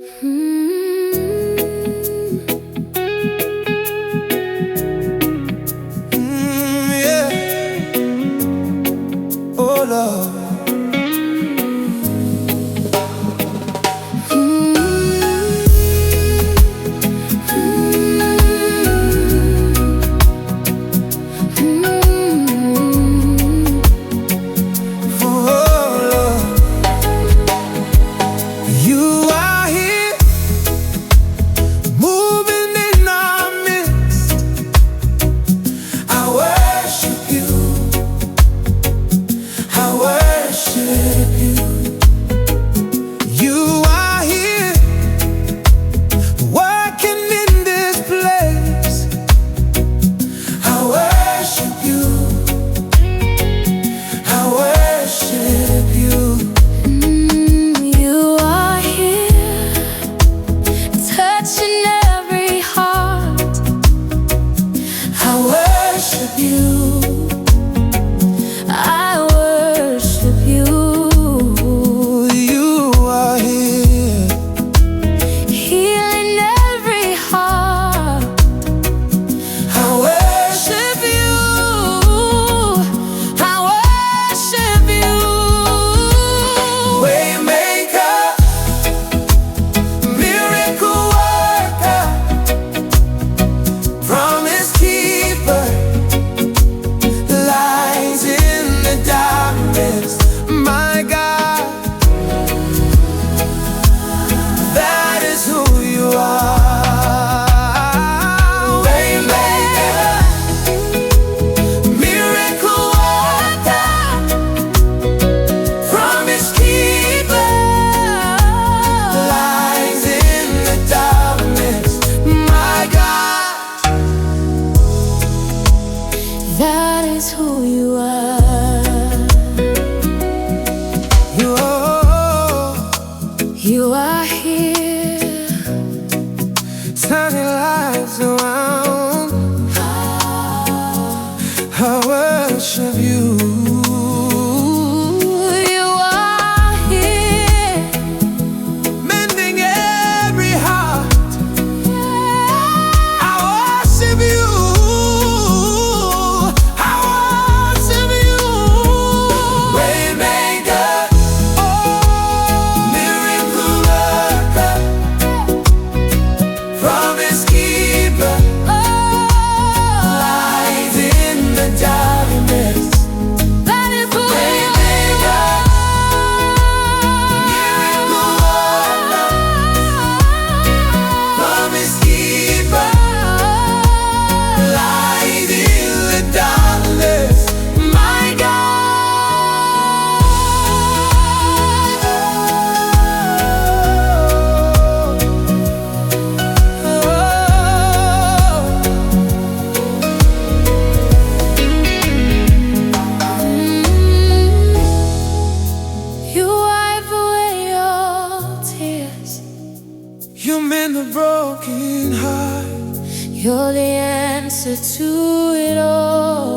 Yeah. Oh Lord. That is who you are. You are here, turning lives around. I worship you. you are here, Mending every heart. I worship you. I worship you. Waymaker, miracle worker, promise keeper, light in the darkness. that is who you Waymaker, miracle worker, promise keeper, light in the darkness. My You wipe away all tears. You mend the broken heart. You're the answer to it all.